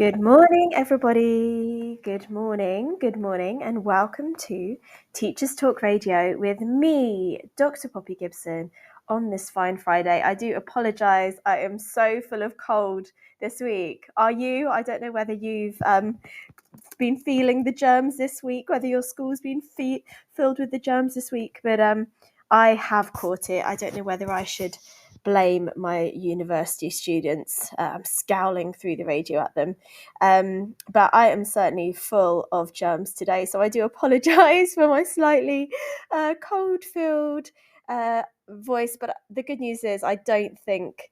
Good morning, everybody. Good morning, and welcome to Teachers Talk Radio with me, Dr. Poppy Gibson, on this fine Friday. I do apologise. I am so full of cold this week. Are you? I don't know whether you've been feeling the germs this week, whether your school's been filled with the germs this week, but I have caught it. I don't know whether I should blame my university students. I'm scowling through the radio at them. But I am certainly full of germs today. So I do apologise for my slightly cold-filled voice. But the good news is I don't think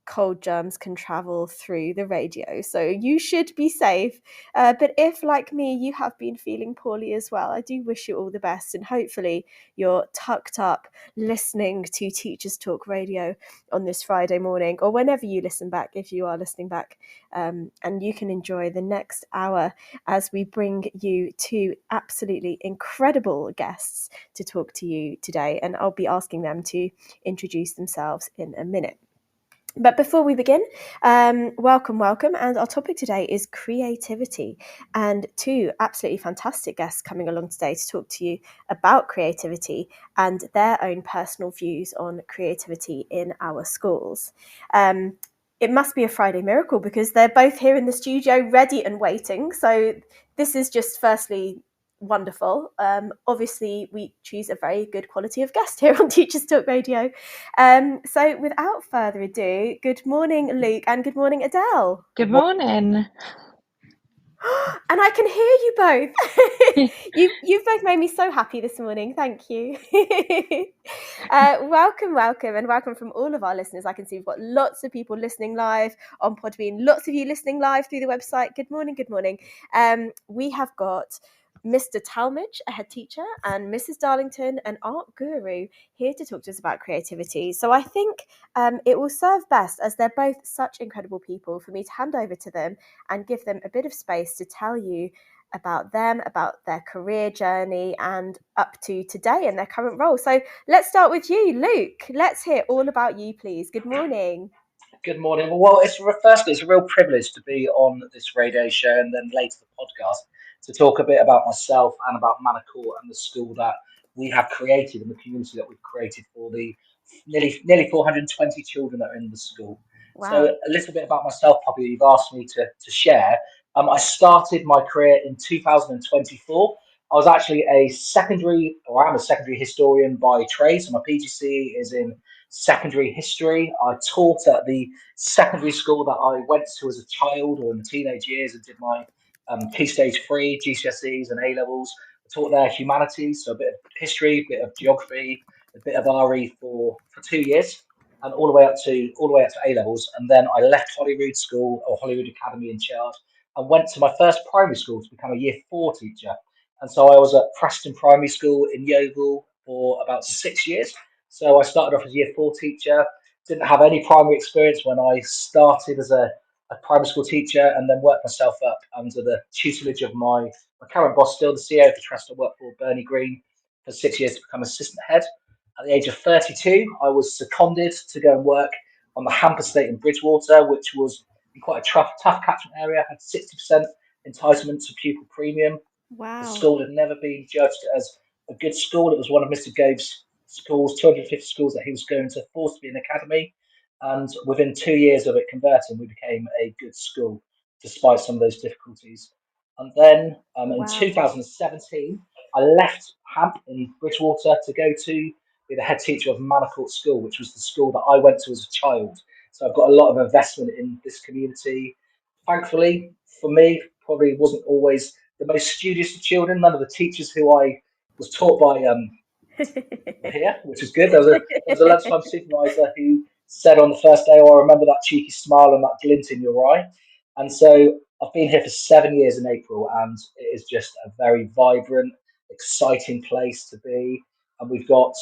cold germs can travel through the radio. So you should be safe. But if, like me, you have been feeling poorly as well, I do wish you all the best. And hopefully you're tucked up listening to Teachers Talk Radio on this Friday morning, or whenever you listen back, if you are listening back, and you can enjoy the next hour as we bring you two absolutely incredible guests to talk to you today, and I'll be asking them to introduce themselves in a minute. But before we begin, welcome, and our topic today is creativity, and two absolutely fantastic guests coming along today to talk to you about creativity and their own personal views on creativity in our schools. It must be a Friday miracle because they're both here in the studio ready and waiting. So this is just firstly wonderful. Obviously, we choose a very good quality of guest here on Teachers Talk Radio. So without further ado, good morning, Luke, and good morning, Adele. Good morning. And I can hear you both. You've both made me so happy this morning. Thank you. Welcome, and welcome from all of our listeners. I can see we've got lots of people listening live on Podbean, lots of you listening live through the website. Good morning. We have got Mr. Talmadge, a head teacher, and Mrs. Darlington, an art guru, here to talk to us about creativity. So I think it will serve best, as they're both such incredible people, for me to hand over to them and give them a bit of space to tell you about them, about their career journey, and up to today and their current role. So let's start with you, Luke. Let's hear all about you, please. Good morning. Good morning. Well, firstly, it's a real privilege to be on this radio show and then later the podcast to talk a bit about myself and about Manor and the school that we have created and the community that we've created for the nearly 420 children that are in the school. Wow. So a little bit about myself, Poppy, you've asked me to share. I started my career in 2024. I was actually I am a secondary historian by trade. So my PGC is in secondary history. I taught at the secondary school that I went to as a child or in the teenage years and did my Key Stage 3, GCSEs and A-levels. I taught there humanities, so a bit of history, a bit of geography, a bit of RE for 2 years, and all the way up to A-levels. And then I left Holyrood School or Holyrood Academy in Chard and went to my first primary school to become a Year 4 teacher. And so I was at Preston Primary School in Yeovil for about 6 years. So I started off as a Year 4 teacher, didn't have any primary experience when I started as a primary school teacher, and then worked myself up under the tutelage of my current boss, still the CEO of the trust I work for, Bernie Green, for 6 years to become assistant head. At the age of 32, I was seconded to go and work on the Hamp Estate in Bridgewater, which was in quite a tough catchment area, had 60% entitlement to pupil premium. Wow. The school had never been judged as a good school. It was one of Mr. Gove's schools, 250 schools that he was going to force to be an academy. And within 2 years of it converting, we became a good school, despite some of those difficulties. And then in 2017, I left Hamp in Bridgewater to go to be the head teacher of Manor School, which was the school that I went to as a child. So I've got a lot of investment in this community. Thankfully, for me, probably wasn't always the most studious of children. None of the teachers who I was taught by were here, which is good. There was a lunchtime supervisor who said on the first day, "Oh, I remember that cheeky smile and that glint in your eye." And so I've been here for 7 years in April, and it is just a very vibrant, exciting place to be. And we've got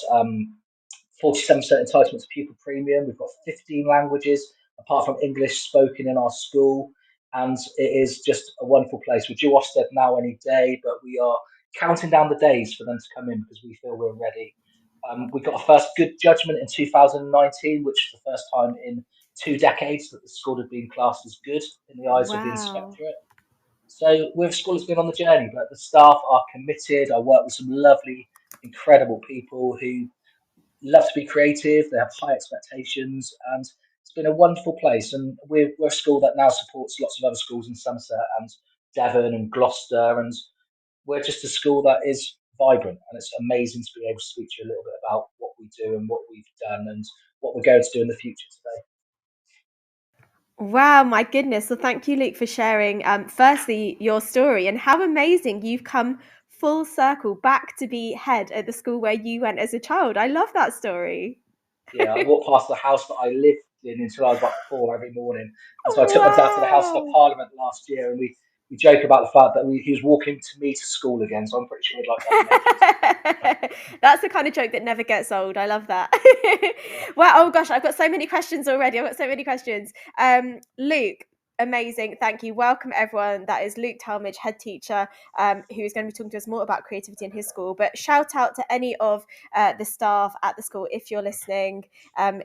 47% entitlement to pupil premium. We've got 15 languages apart from English spoken in our school, and it is just a wonderful place. We're due Ofsted now any day, but we are counting down the days for them to come in because we feel we're ready. We got our first good judgment in 2019, which was the first time in 2 decades that the school had been classed as good in the eyes of the Wow. inspectorate. So we're a school that's been on the journey, but the staff are committed. I work with some lovely, incredible people who love to be creative. They have high expectations, and it's been a wonderful place. And we're a school that now supports lots of other schools in Somerset and Devon and Gloucester, and we're just a school that is vibrant. And it's amazing to be able to speak to you a little bit about what we do and what we've done and what we're going to do in the future today. Wow, my goodness. Well, thank you, Luke, for sharing, firstly, your story and how amazing you've come full circle back to be head at the school where you went as a child. I love that story. Yeah, I walked past the house that I lived in until I was about 4 every morning. And so I took my dad to the House of Wow. Parliament last year, and we joke about the fact that he was walking to me to school again. So I'm pretty sure he'd like that mentioned. That's the kind of joke that never gets old. I love that. Yeah. Well, oh gosh, I've got so many questions already. I've got so many questions. Luke, amazing. Thank you. Welcome, everyone. That is Luke Talmadge, head teacher, who is going to be talking to us more about creativity in his school. But shout out to any of the staff at the school if you're listening.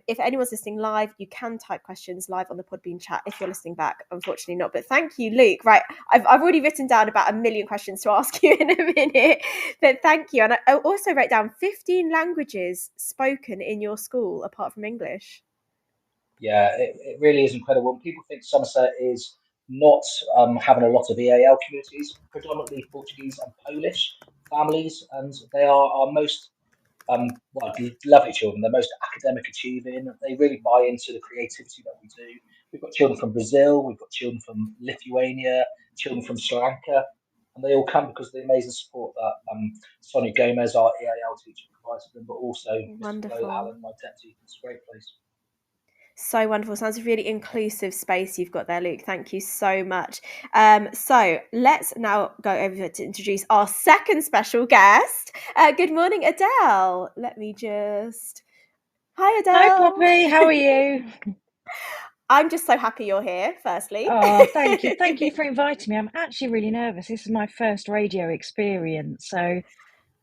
If anyone's listening live, you can type questions live on the Podbean chat. If you're listening back, unfortunately not. But thank you, Luke. Right, I've already written down about a million questions to ask you in a minute. But thank you. And I also wrote down 15 languages spoken in your school apart from English. Yeah, it really is incredible. And people think Somerset is not having a lot of EAL communities, predominantly Portuguese and Polish families, and they are our most well, lovely children. They're most academic achieving. They really buy into the creativity that we do. We've got children from Brazil, we've got children from Lithuania, children from Sri Lanka, and they all come because of the amazing support that Sonia Gomez, our EAL teacher, provides to them, but also Mr. Flo Wonderful. Allen, my deputy. It's a great place. So wonderful. Sounds a really inclusive space you've got there, Luke. Thank you so much. So let's now go over to introduce our second special guest. Good morning, Adele. Let me just. Hi, Hi, Adele. Poppy. How are you? I'm just so happy you're here, firstly. Oh, thank you. Thank you for inviting me. I'm actually really nervous. This is my first radio experience. So,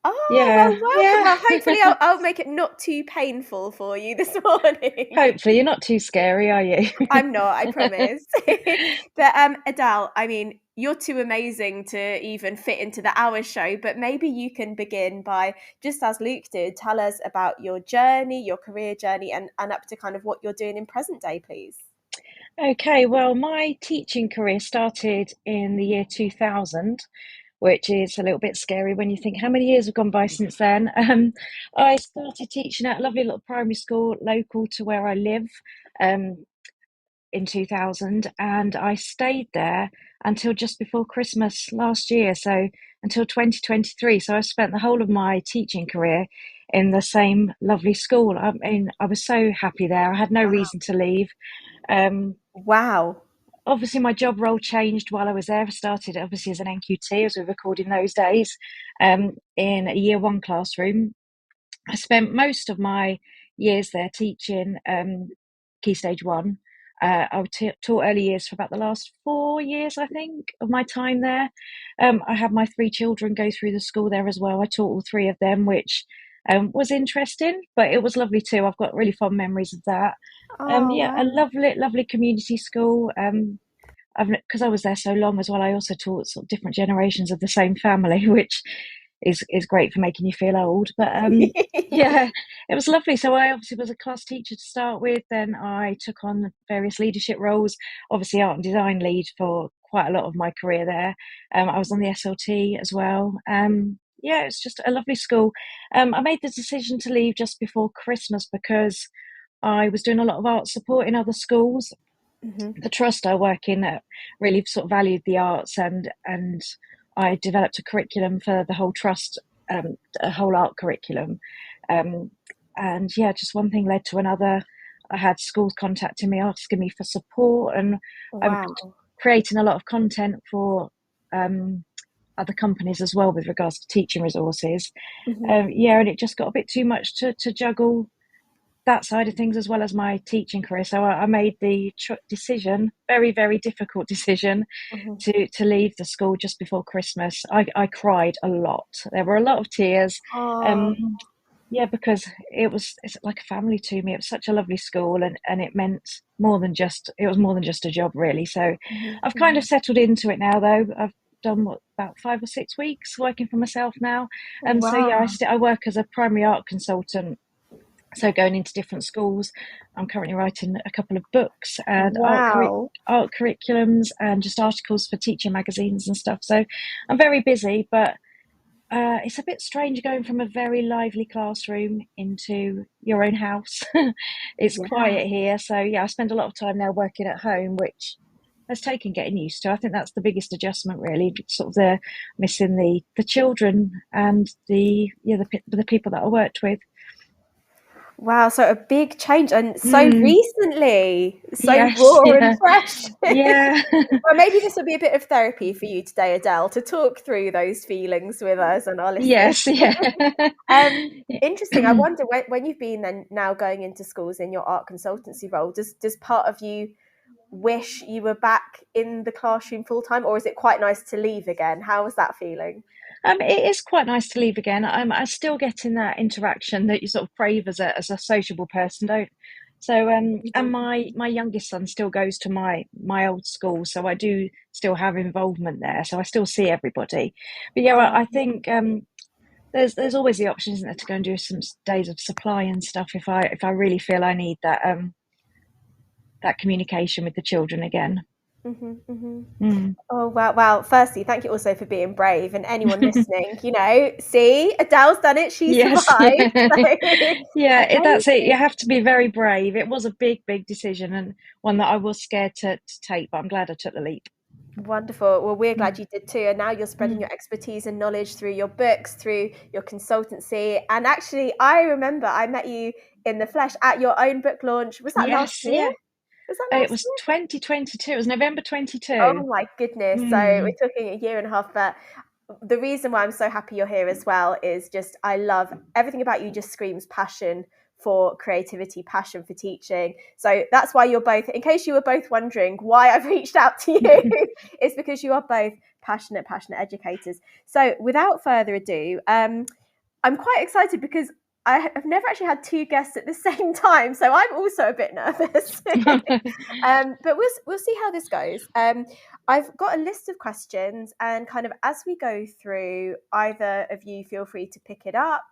Oh, yeah, well, welcome. yeah. Well, hopefully I'll make it not too painful for you this morning. Hopefully, you're not too scary, are you? I'm not, I promise. But Adele, I mean, you're too amazing to even fit into the hour show, but maybe you can begin by, just as Luke did, tell us about your journey, your career journey, and up to kind of what you're doing in present day, please. Okay, well, my teaching career started in the year 2000, which is a little bit scary when you think how many years have gone by since then. I started teaching at a lovely little primary school local to where I live. Um, in 2000, and I stayed there until just before Christmas last year, so until 2023. So I spent the whole of my teaching career in the same lovely school. I mean, I was so happy there. I had no Wow. reason to leave. Um, Wow. Obviously, my job role changed while I was there. I started obviously as an NQT, as we recorded in those days, in a year one classroom. I spent most of my years there teaching Key Stage 1. I taught early years for about the last 4 years, I think, of my time there. I had my 3 children go through the school there as well. I taught all 3 of them, which was interesting, but it was lovely too. I've got really fond memories of that. Oh, Yeah, wow. a lovely community school. Because I was there so long as well, I also taught sort of different generations of the same family, which is great for making you feel old. But yeah, it was lovely. So I obviously was a class teacher to start with. Then I took on various leadership roles, obviously art and design lead for quite a lot of my career there. I was on the SLT as well. Yeah, it's just a lovely school. I made the decision to leave just before Christmas because I was doing a lot of art support in other schools. Hmm. The trust I work in really sort of valued the arts, and I developed a curriculum for the whole trust, a whole art curriculum. Um, and yeah, just one thing led to another. I had schools contacting me asking me for support, and I'm Wow. creating a lot of content for other companies as well with regards to teaching resources. Hmm. Yeah, and it just got a bit too much to juggle that side of things as well as my teaching career. So I made the decision, very difficult decision, Hmm. to leave the school just before Christmas. I cried a lot. There were a lot of tears. Oh, Um, Yeah, because it's like a family to me. It was such a lovely school, and it meant more than just it was more than just a job, really. So Mhm, I've kind of mhm. settled into it now, though. I've done what, about 5 or 6 weeks working for myself now, and so yeah, Wow. I work as a primary art consultant. So going into different schools, I'm currently writing a couple of books and Wow. art curriculums and just articles for teacher magazines and stuff. So I'm very busy, but it's a bit strange going from a very lively classroom into your own house. It's Yeah. quiet here, so yeah, I spend a lot of time now working at home, which has taken getting used to. I think that's the biggest adjustment, really, sort of the missing the children and the people that I worked with. Wow, so a big change and so Mm, recently, so yes, raw and yeah, fresh. yeah, Well, maybe this will be a bit of therapy for you today, Adele, to talk through those feelings with us and our listeners. yes, yeah. Interesting. I wonder when you've been then now going into schools in your art consultancy role, does part of you wish you were back in the classroom full time, or is it quite nice to leave again? How was that feeling? It is quite nice to leave again. I still getting that interaction that you sort of crave as a sociable person, don't? So and Mhm. my youngest son still goes to my old school, so I do still have involvement there. So I still see everybody. But yeah, Oh, I think there's always the option, isn't there, to go and do some days of supply and stuff if I really feel I need that communication with the children again. mhm, mhm. Mm. Oh wow, wow. Firstly, thank you also for being brave. And anyone listening, see, Adele's done it, she Yes, survived. yeah, So yeah. That's it. You amazing. have to be very brave. It was a big decision and one that I was scared to take, but I'm glad I took the leap. Wonderful. Well, we're glad Mm. you did too. And now you're spreading Mm. your expertise and knowledge through your books, through your consultancy. And actually, I remember I met you in the flesh at your own book launch. Was that last Yes, year? yeah. Was that It last was year? 2022. It was November 22. Oh my goodness. So Mm. we're talking a year and a half, but the reason why I'm so happy you're here as well is just I love everything about you just screams passion for creativity, passion for teaching. So that's why you're both, in case you were both wondering why I've reached out to you, it's because you are both passionate educators. So without further ado, I'm quite excited because I have never actually had two guests at the same time, so I'm also a bit nervous. But we'll see how this goes. I've got a list of questions, and kind of as we go through, either of you feel free to pick it up.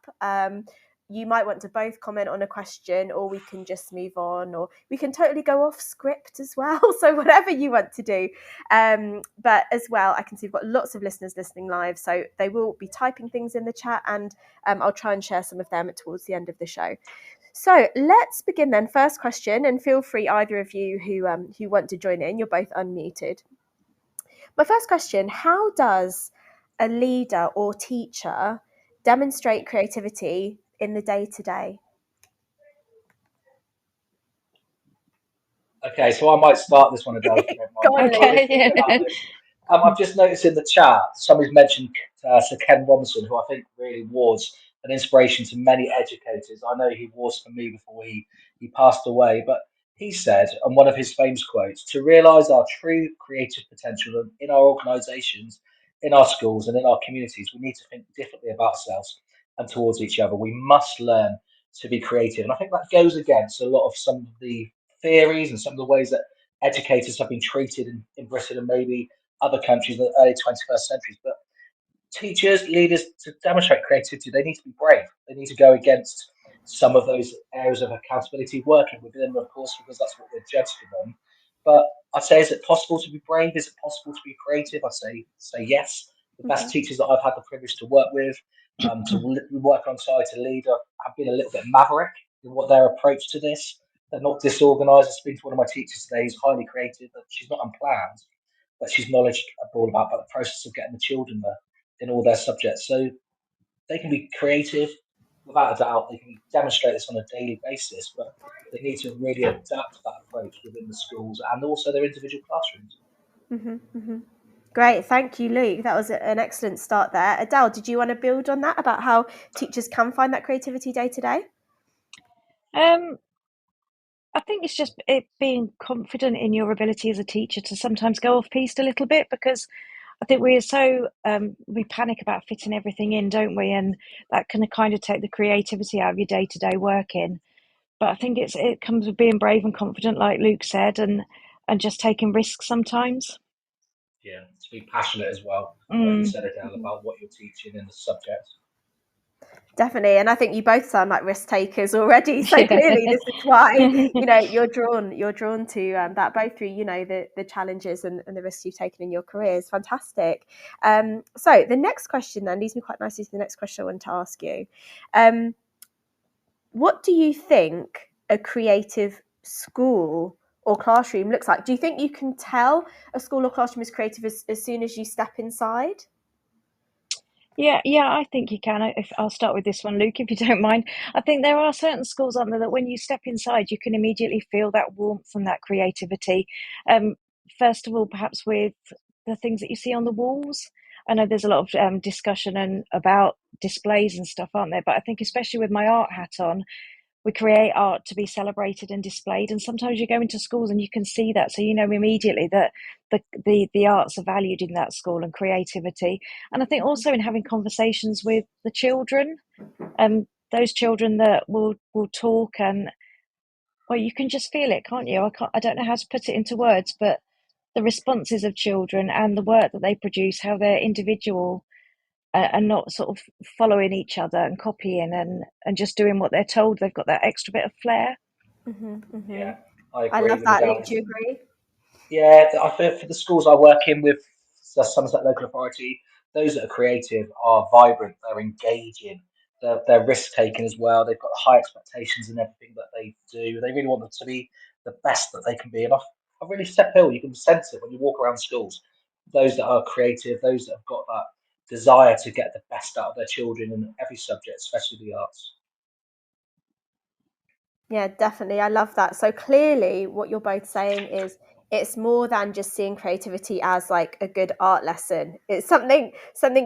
You might want to both comment on a question, or we can just move on, or we can totally go off script as well. So whatever you want to do. But as well, I can see we've got lots of listeners listening live, so they will be typing things in the chat, and I'll try and share some of them towards the end of the show. So let's begin then. First question, and feel free either of you who want to join in. You're both unmuted. My first question: how does a leader or teacher demonstrate creativity in the day to day? Okay, so I might start this one, Adele, if you don't Go mind. on, I'll Lee. really think Okay. about this. I've just noticed in the chat somebody's mentioned Sir Ken Robinson, who I think really was an inspiration to many educators. I know he was for me before he passed away, but he said, and one of his famous quotes, to realise our true creative potential in our organisations, in our schools, and in our communities, we need to think differently about ourselves and towards each other. We must learn to be creative. And I think that goes against a lot of some of the theories and some of the ways that educators have been treated in Britain and maybe other countries in the early 21st centuries. But teachers, leaders, to demonstrate creativity, they need to be brave. They need to go against some of those areas of accountability, working within them, of course, because that's what we're judged on. But I'd say, is it possible to be brave? Is it possible to be creative? I'd say yes. The best Mhm, teachers that I've had the privilege to work with, work alongside, to lead, have been a little bit maverick in what their approach to this. They're not disorganised. I speak to one of my teachers today who's highly creative, but she's not unplanned, but she's knowledgeable about the process of getting the children there in all their subjects. So they can be creative, without a doubt. They can demonstrate this on a daily basis, but they need to really adapt that approach within the schools and also their individual classrooms. mhm, mhm. Great, thank you, Luke. That was an excellent start there. Adele, did you want to build on that about how teachers can find that creativity day to day? Um, I think it's just it being confident in your ability as a teacher to sometimes go off piste a little bit because I think we're so we panic about fitting everything in, don't we? And that can kind of take the creativity out of your day to day working. But I think it comes with being brave and confident, like Luke said, and just taking risks sometimes. Yeah, to be passionate as well, like you Mm. said, Adele, Mhm. about what you're teaching in the subject. Definitely, and I think you both sound like risk takers already. So clearly, this is why you're drawn to that both through the challenges and the risks you've taken in your careers. Fantastic. So the next question then leads me quite nicely to the next question I want to ask you. Um, what do you think a creative school or classroom looks like? Do you think you can tell a school or classroom is creative as soon as you step inside? Yeah, I think you can. If I'll start with this one, Luke, if you don't mind. I think there are certain schools out there that when you step inside, you can immediately feel that warmth and that creativity. Um, First of all, perhaps with the things that you see on the walls. I know there's a lot of discussion and about displays and stuff, aren't there? But I think especially with my art hat on, we create art to be celebrated and displayed, and sometimes you go into schools and you can see that, so you know immediately that the arts are valued in that school and creativity. And I think also in having conversations with the children, those children that will talk, and well, you can just feel it, can't you? I don't know how to put it into words, but the responses of children and the work that they produce, how they're individual, and not sort of following each other and copying and just doing what they're told. They've got that extra bit of flair. Hmm, hmm. Yeah, I I agree love with that. Luke, Adele. do you agree? Yeah, I feel for the schools I work in with the Somerset Local Authority, those that are creative are vibrant, they're engaging, they're risk taking as well. They've got high expectations in everything that they do. They really want them to be the best that they can be. And I really step ill. You can sense it when you walk around schools. Those that are creative, those that have got that desire to get the best out of their children in every subject, especially the arts. Yeah, definitely. I love that. So clearly, what you're both saying is it's more than just seeing creativity as like a good art lesson. It's something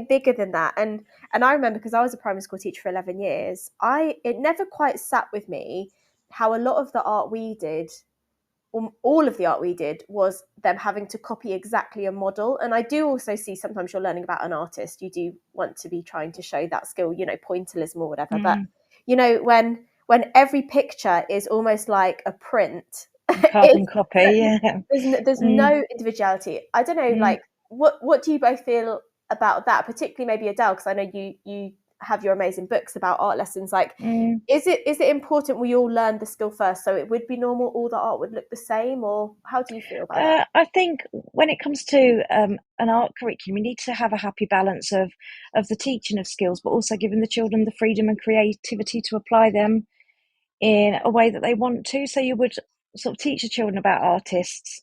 bigger than that. And I remember because I was a primary school teacher for 11 years, I it never quite sat with me how a lot of the art we did, all of the art we did, was them having to copy exactly a model. And I do also see sometimes you're learning about an artist, you do want to be trying to show that skill, pointillism or whatever. But Mm. when every picture is almost like a print, Carbon it's copy, yeah. there's Mm, no individuality. I don't know, mm, like what do you both feel about that, particularly maybe Adele, because I know you have your amazing books about art lessons. Like, mm. is it important we all learn the skill first so it would be normal, all the art would look the same, or how do you feel about that? I think when it comes to an art curriculum, you need to have a happy balance of the teaching of skills, but also giving the children the freedom and creativity to apply them in a way that they want to. So you would sort of teach the children about artists,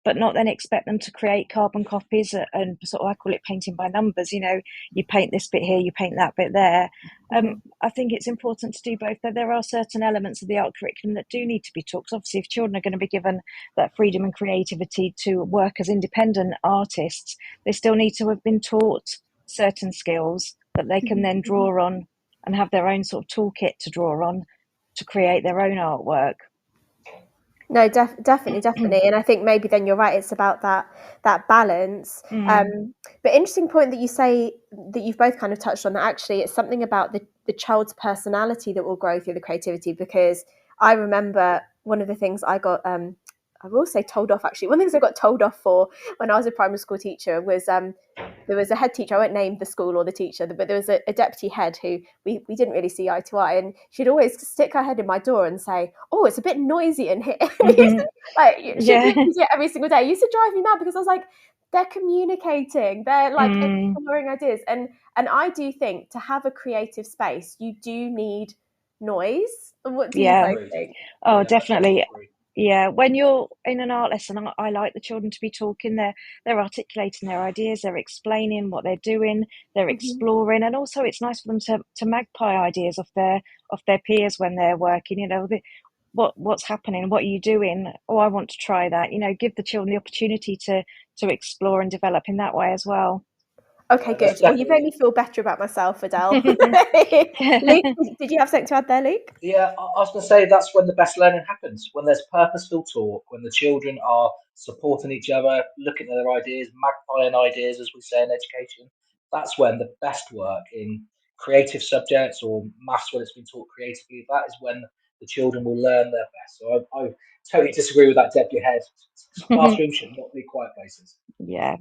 but not then expect them to create carbon copies and sort of, I call it painting by numbers. You paint this bit here, you paint that bit there. Hmm. I think it's important to do both, though there are certain elements of the art curriculum that do need to be taught. 'Cause obviously, if children are going to be given that freedom and creativity to work as independent artists, they still need to have been taught certain skills that they can then Hmm. draw on and have their own sort of toolkit to draw on to create their own artwork. No, definitely, and I think maybe then you're right. It's about that balance. Mm, But interesting point that you say that you've both kind of touched on. That actually, it's something about the child's personality that will grow through the creativity. Because I remember one of the things I got. I will say told off. Actually, one of the things I got told off for when I was a primary school teacher was there was a head teacher. I won't name the school or the teacher, but there was a deputy head who we didn't really see eye to eye, and she'd always stick her head in my door and say, "Oh, it's a bit noisy in here." mhm. Like, she'd Yeah. repeat it every single day. It used to drive me mad because I was like, they're communicating, they're like Mm, exploring ideas, and I do think to have a creative space, you do need noise. What do you yeah. both Agreed. think? Oh, Yeah, I totally definitely. agree. Yeah. When you're in an art lesson, I like the children to be talking. They're articulating their ideas. They're explaining what they're doing. They're Hmm. exploring, and also it's nice for them to magpie ideas off their peers when they're working. What's happening? What are you doing? Oh, I want to try that. Give the children the opportunity to explore and develop in that way as well. Okay, good. Well, you've made me feel better about myself, Adele. Luke, did you have something to add there, Luke? Yeah, I was going to say that's when the best learning happens, when there's purposeful talk, when the children are supporting each other, looking at their ideas, magpieing ideas, as we say in education. That's when the best work in creative subjects or maths, when it's been taught creatively, that is when the children will learn their best. So I totally disagree with that, Deb, your head. Classrooms should not be quiet places. Yeah.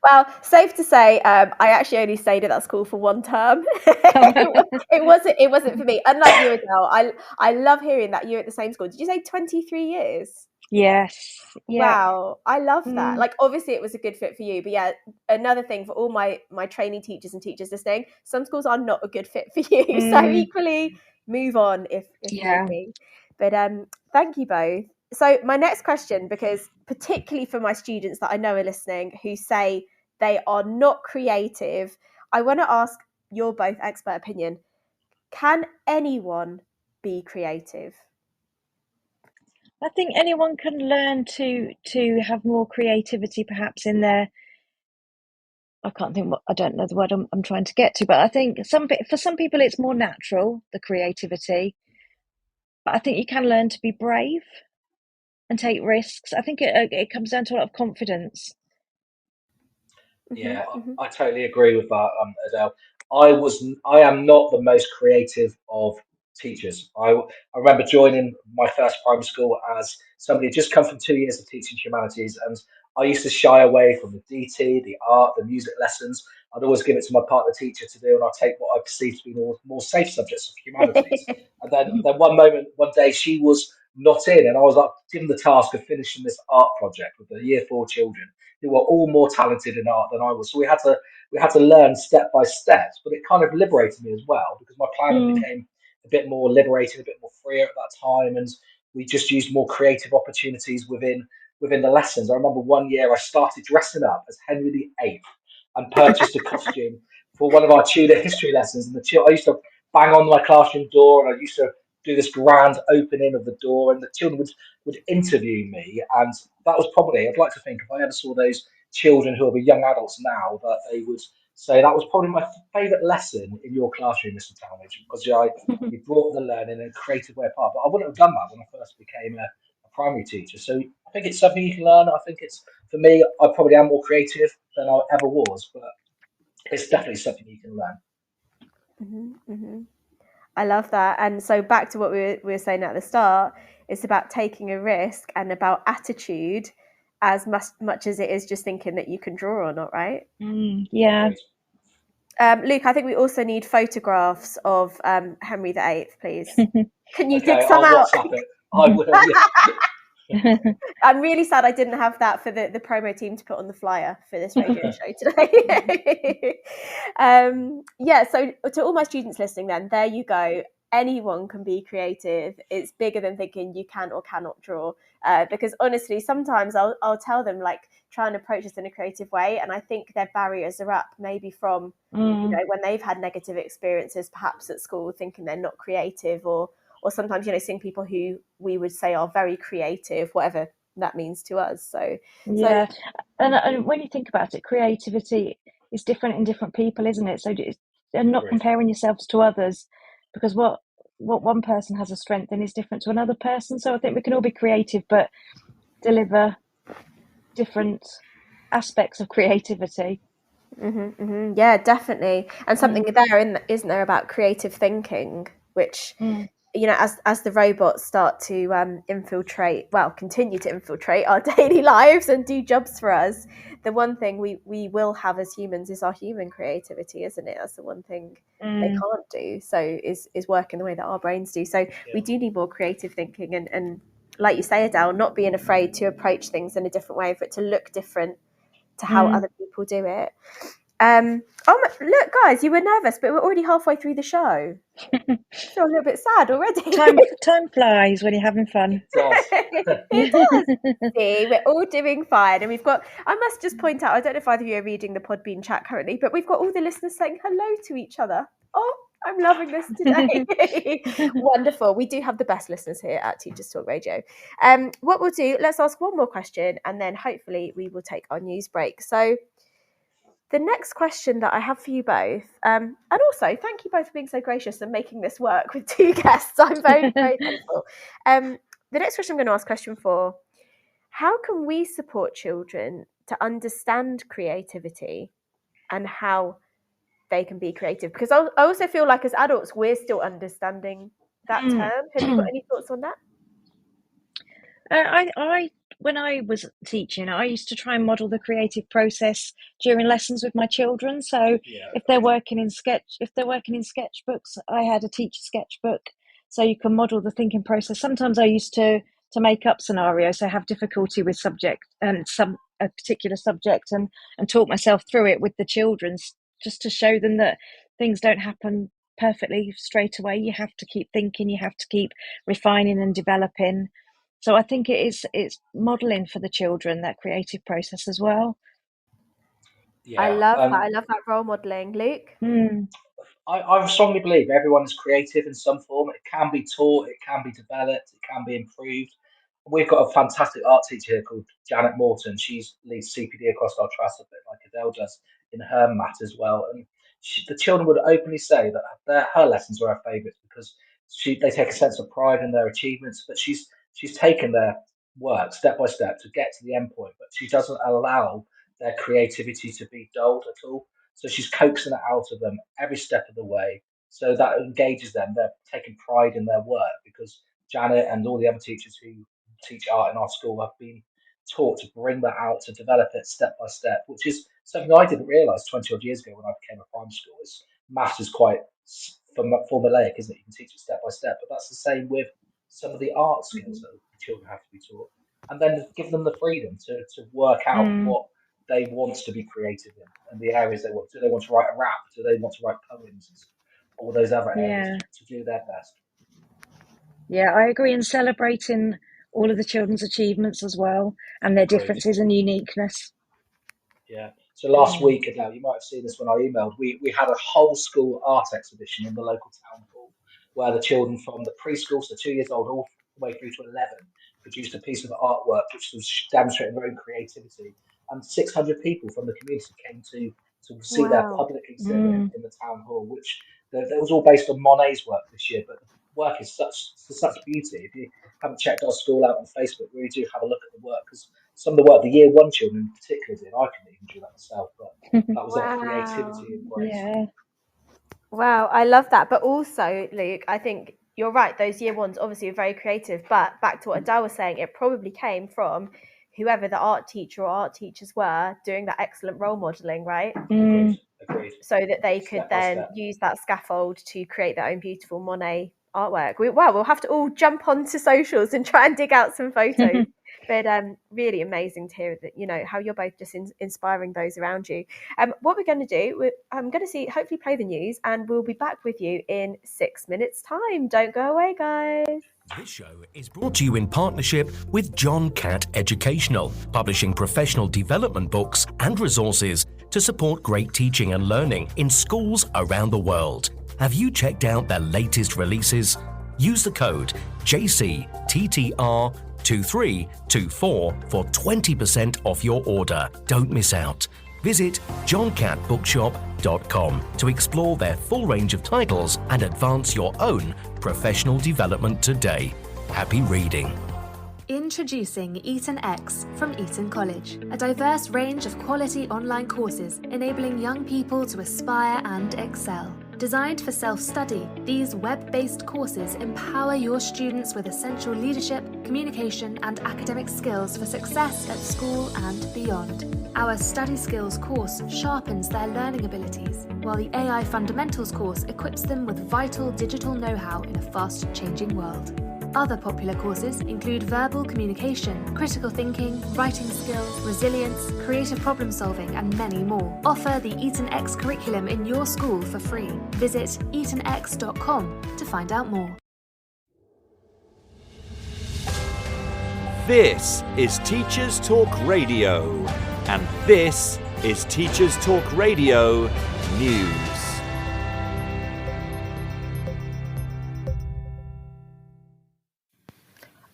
Well, safe to say, I actually only stayed at that school for one term. It wasn't for me. Unlike you, Adele, I love hearing that you're at the same school. Did you say 23 years? Yes. Yeah. Wow, I love that. Like, obviously, it was a good fit for you, but yeah, another thing for all my training teachers and teachers listening: some schools are not a good fit for you. So equally, move on if need be. But thank you both. So my next question, because particularly for my students that I know are listening who say they are not creative, I want to ask your both expert opinion. Can anyone be creative? I think anyone can learn to have more creativity, perhaps in their. I can't think I don't know the word I'm trying to get to, but I think for some people it's more natural, the creativity. But I think you can learn to be brave and take risks. I think it comes down to a lot of confidence. Yeah, I totally agree with that, Adele. I am not the most creative of teachers. I remember joining my first primary school as somebody who'd just come from 2 years of teaching humanities, and I used to shy away from the DT, the art, the music lessons. I'd always give it to my partner teacher to do, and I'd take what I perceived to be more safe subjects of humanities. And then one day, she was not in, and I was like given the task of finishing this art project with the year four children who were all more talented in art than I was. So we had to learn step by step, but it kind of liberated me as well because my planning became a bit more liberated, a bit more freer at that time, and we just used more creative opportunities within the lessons. I remember one year I started dressing up as Henry VIII and purchased a costume for one of our Tudor history lessons. And I used to bang on my classroom door, and I used to do this grand opening of the door, and the children would interview me. And that was probably, I'd like to think, if I ever saw those children who are young adults now, that they would say that was probably my favourite lesson in your classroom, Mr. Talmadge, because you brought the learning in a creative way apart. But I wouldn't have done that when I first became a primary teacher. So I think it's something you can learn. I think it's, for me, I probably am more creative than I ever was, but it's definitely something you can learn. I love that. And so back to what we were saying at the start, it's about taking a risk and about attitude as much as it is just thinking that you can draw or not, right? Yeah. Luke, I think we also need photographs of Henry VIII, please. Can you dig Okay, some I'll out? WhatsApp it. I will, yeah. I'm really sad I didn't have that for the promo team to put on the flyer for this radio show today. Yeah, so to all my students listening then, there you go. Anyone can be creative. It's bigger than thinking you can or cannot draw. Because honestly, sometimes I'll tell them, like, try and approach this in a creative way, and I think their barriers are up maybe from when they've had negative experiences perhaps at school, thinking they're not creative, or sometimes seeing people who we would say are very creative, whatever that means to us. So and when you think about it, creativity is different in different people, isn't it? So and not comparing yourselves to others, because what one person has a strength in is different to another person. So I think we can all be creative, but deliver different aspects of creativity. Yeah, definitely. And something there, isn't there, about creative thinking, which as the robots start to continue to infiltrate our daily lives and do jobs for us, the one thing we will have as humans is our human creativity, isn't it? That's the one thing they can't do. So is work in the way that our brains do. So we do need more creative thinking, and like you say, Adele, not being afraid to approach things in a different way, for it to look different to how other people do it. Look, guys, you were nervous, but we're already halfway through the show. I feel a little bit sad already. Time flies when you're having fun. It does. It does. See, we're all doing fine. And I must just point out, I don't know if either of you are reading the Podbean chat currently, but we've got all the listeners saying hello to each other. Oh, I'm loving this today. Wonderful. We do have the best listeners here at Teachers Talk Radio. What we'll do, let's ask one more question, and then hopefully we will take our news break. So the next question that I have for you both, and also thank you both for being so gracious and making this work with two guests. I'm very, very thankful. The next question I'm going to ask, question 4, how can we support children to understand creativity and how they can be creative? Because I also feel like as adults, we're still understanding that term. Have you got any thoughts on that? I when I was teaching, I used to try and model the creative process during lessons with my children. So if they're working in sketchbooks, I had a teacher sketchbook, so you can model the thinking process. Sometimes I used to make up scenarios, so have difficulty with subject and a particular subject, and talk myself through it with the children, just to show them that things don't happen perfectly straight away. You have to keep thinking, you have to keep refining and developing. So I think it's modelling for the children that creative process as well. Yeah, I love that. I love that role modelling. Luke? I strongly believe everyone is creative in some form. It can be taught, it can be developed, it can be improved. We've got a fantastic art teacher here called Janet Morton. She's leads CPD across our trust, a bit like Adele does in her mat as well. And the children would openly say that her lessons were her favourites because they take a sense of pride in their achievements. But she's taken their work step by step to get to the end point, but she doesn't allow their creativity to be dulled at all. So she's coaxing it out of them every step of the way. So that engages them. They're taking pride in their work because Janet and all the other teachers who teach art in our school have been taught to bring that out, to develop it step by step, which is something I didn't realise 20 odd years ago when I became a primary school. Maths is quite formulaic, isn't it? You can teach it step by step, but that's the same with some of the art skills that children have to be taught. And then give them the freedom to work out what they want to be creative in and the areas they want. Do they want to write a rap? Do they want to write poems? All those other areas to do their best. Yeah, I agree in celebrating all of the children's achievements as well and their differences and uniqueness. Yeah. So last week, Adele, you might have seen this when I emailed, we had a whole school art exhibition in the local town hall where the children from the preschool, so 2 years old, all the way through to 11, produced a piece of artwork which was demonstrating their own creativity. And 600 people from the community came to see their public exhibit in the town hall, which that was all based on Monet's work this year. But the work is such beauty. If you haven't checked our school out on Facebook, really do have a look at the work because some of the work the year one children in particular did. I couldn't even do that myself, but that was their creativity embraced. Yeah. Wow, I love that. But also, Luke, I think you're right. Those year ones obviously are very creative. But back to what Adele was saying, it probably came from whoever the art teacher or art teachers were doing that excellent role modelling, right? Agreed. So that they could then use that scaffold to create their own beautiful Monet artwork. We'll have to all jump onto socials and try and dig out some photos. But really amazing to hear that, you know, how you're both just inspiring those around you. What we're going to do, I'm going to hopefully play the news, and we'll be back with you in 6 minutes' time. Don't go away, guys. This show is brought to you in partnership with John Catt Educational, publishing professional development books and resources to support great teaching and learning in schools around the world. Have you checked out their latest releases? Use the code JCTTR2324 for 20% off your order. Don't miss out. Visit johncattbookshop.com to explore their full range of titles and advance your own professional development today. Happy reading. Introducing Eton X from Eton College, a diverse range of quality online courses enabling young people to aspire and excel. Designed for self-study, these web-based courses empower your students with essential leadership, communication, and academic skills for success at school and beyond. Our Study Skills course sharpens their learning abilities, while the AI Fundamentals course equips them with vital digital know-how in a fast-changing world. Other popular courses include verbal communication, critical thinking, writing skills, resilience, creative problem solving, and many more. Offer the Eton X curriculum in your school for free. Visit etonx.com to find out more. This is Teachers Talk Radio, and this is Teachers Talk Radio News.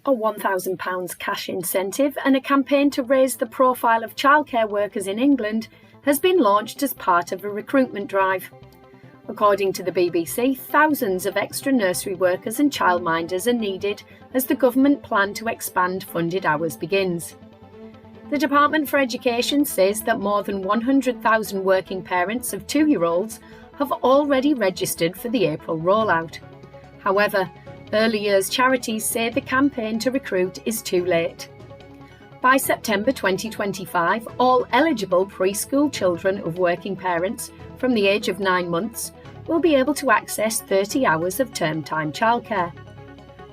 A £1,000 cash incentive and a campaign to raise the profile of childcare workers in England has been launched as part of a recruitment drive. According to the BBC, thousands of extra nursery workers and childminders are needed as the government plan to expand funded hours begins. The Department for Education says that more than 100,000 working parents of 2-year-olds have already registered for the April rollout. However, early years charities say the campaign to recruit is too late. By September 2025, all eligible preschool children of working parents from the age of 9 months will be able to access 30 hours of term time childcare.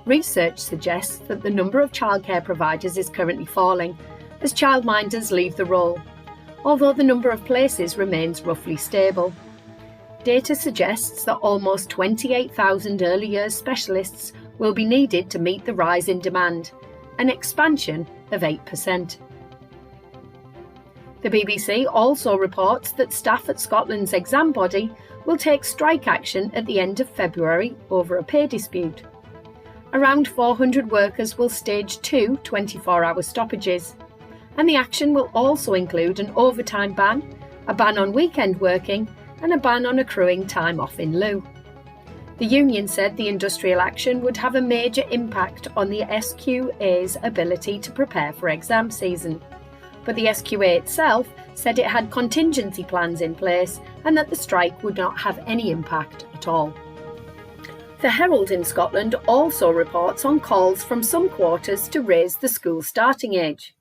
Research suggests that the number of childcare providers is currently falling as childminders leave the role, although the number of places remains roughly stable. Data suggests that almost 28,000 early years specialists will be needed to meet the rise in demand, an expansion of 8%. The BBC also reports that staff at Scotland's exam body will take strike action at the end of February over a pay dispute. Around 400 workers will stage 2 24-hour stoppages, and the action will also include an overtime ban, a ban on weekend working, and a ban on accruing time off in lieu. The union said the industrial action would have a major impact on the SQA's ability to prepare for exam season, but the SQA itself said it had contingency plans in place and that the strike would not have any impact at all. The Herald in Scotland also reports on calls from some quarters to raise the school starting age.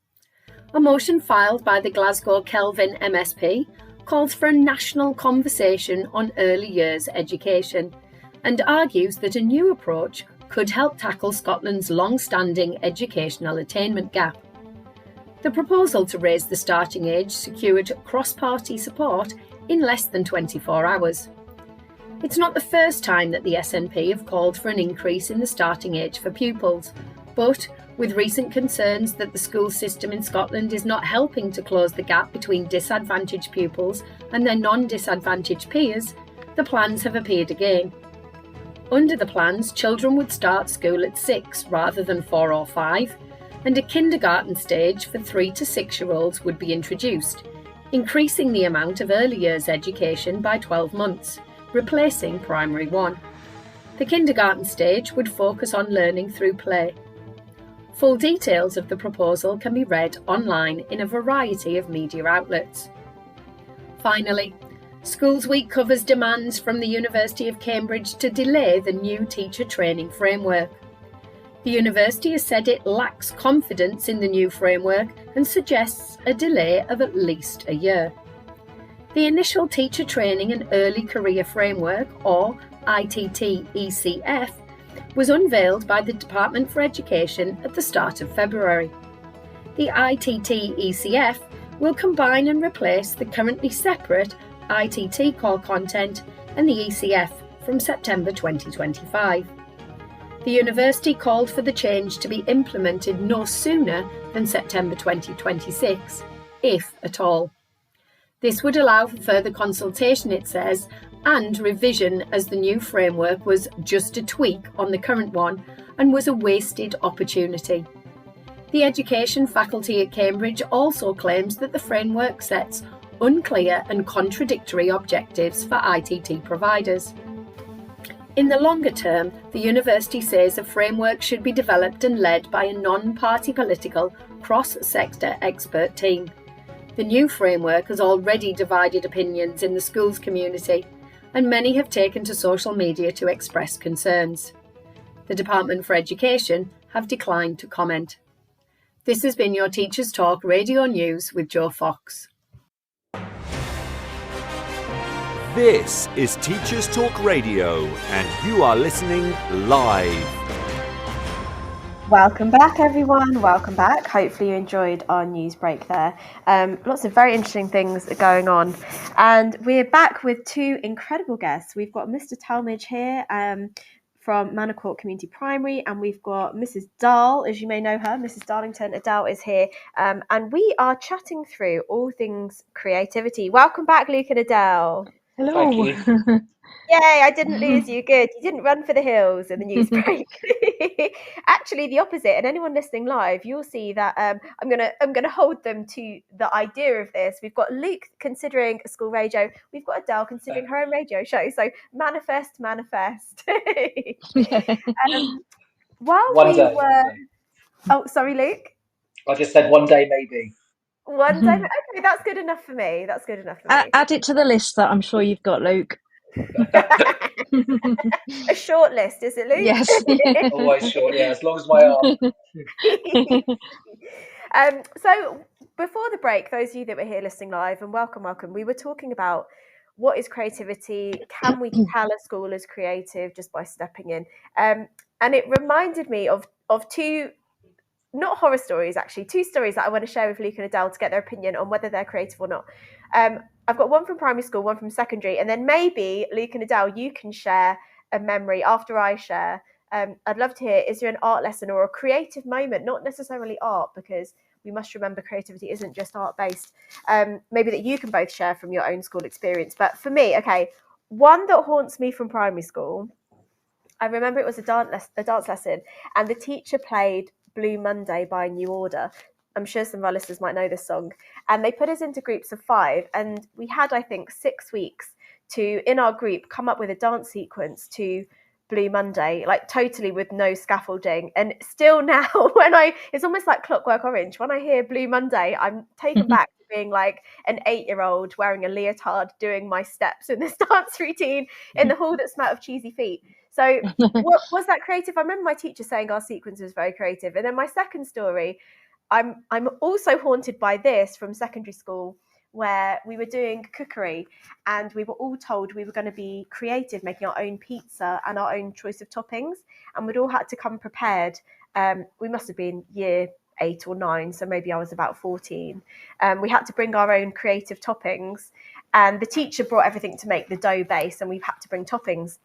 A motion filed by the Glasgow Kelvin MSP calls for a national conversation on early years education and argues that a new approach could help tackle Scotland's long-standing educational attainment gap. The proposal to raise the starting age secured cross-party support in less than 24 hours. It's not the first time that the SNP have called for an increase in the starting age for pupils, but with recent concerns that the school system in Scotland is not helping to close the gap between disadvantaged pupils and their non-disadvantaged peers, the plans have appeared again. Under the plans, children would start school at 6 rather than 4 or 5, and a kindergarten stage for 3 to 6-year-olds would be introduced, increasing the amount of early years education by 12 months, replacing Primary 1. The kindergarten stage would focus on learning through play. Full details of the proposal can be read online in a variety of media outlets. Finally, Schools Week covers demands from the University of Cambridge to delay the new teacher training framework. The university has said it lacks confidence in the new framework and suggests a delay of at least a year. The initial Teacher Training and Early Career Framework, or ITT-ECF, was unveiled by the Department for Education at the start of February. The ITT-ECF will combine and replace the currently separate ITT Core Content and the ECF from September 2025. The university called for the change to be implemented no sooner than September 2026, if at all. This would allow for further consultation, it says, and revision, as the new framework was just a tweak on the current one and was a wasted opportunity. The education faculty at Cambridge also claims that the framework sets unclear and contradictory objectives for ITT providers. In the longer term, the university says a framework should be developed and led by a non-party political, cross-sector expert team. The new framework has already divided opinions in the schools community, and many have taken to social media to express concerns. The Department for Education have declined to comment. This has been your Teachers Talk Radio News with Jo Fox. This is Teachers Talk Radio, and you are listening live. Welcome back, everyone. Welcome back. Hopefully you enjoyed our news break there. Lots of very interesting things going on. And we're back with two incredible guests. We've got Mr. Talmadge here from Manor Court Community Primary, and we've got Mrs. Dahl, as you may know her. Mrs. Darlington Adele is here. And we are chatting through all things creativity. Welcome back, Luke and Adele. Hello. Thank you. Yay, I didn't lose you. Good. You didn't run for the hills in the news break. Actually, the opposite. And anyone listening live, you'll see that I'm gonna hold them to the idea of this. We've got Luke considering a school radio. We've got Adele considering her own radio show. So manifest, manifest. While One we day, were, oh, sorry, Luke. I just said one day maybe. One day, okay, that's good enough for me. That's good enough for me. Add it to the list that I'm sure you've got, Luke. A short list, is it, Luke? Yes. Always short, yeah, as long as my arm. So before the break, those of you that were here listening live, and welcome, we were talking about what is creativity? Can we tell a school is creative just by stepping in? And it reminded me of two, not horror stories, actually, two stories that I want to share with Luke and Adele to get their opinion on whether they're creative or not. I've got one from primary school, one from secondary, and then maybe Luke and Adele, you can share a memory after I share. I'd love to hear, is there an art lesson or a creative moment, not necessarily art, because we must remember creativity isn't just art based, maybe that you can both share from your own school experience. But for me, okay, one that haunts me from primary school, I remember it was a dance lesson, and the teacher played Blue Monday by New Order. I'm sure some of our listeners might know this song. And they put us into groups of 5, and we had, I think, 6 weeks to, in our group, come up with a dance sequence to Blue Monday, like totally with no scaffolding. And still now, it's almost like Clockwork Orange. When I hear Blue Monday, I'm taken back to being like an 8-year-old wearing a leotard, doing my steps in this dance routine in the hall that smelled of cheesy feet. So what was that creative? I remember my teacher saying our sequence was very creative. And then my second story, I'm also haunted by this from secondary school, where we were doing cookery and we were all told we were going to be creative, making our own pizza and our own choice of toppings. And we'd all had to come prepared. We must have been year 8 or 9, so maybe I was about 14. We had to bring our own creative toppings, and the teacher brought everything to make the dough base, and we've had to bring toppings.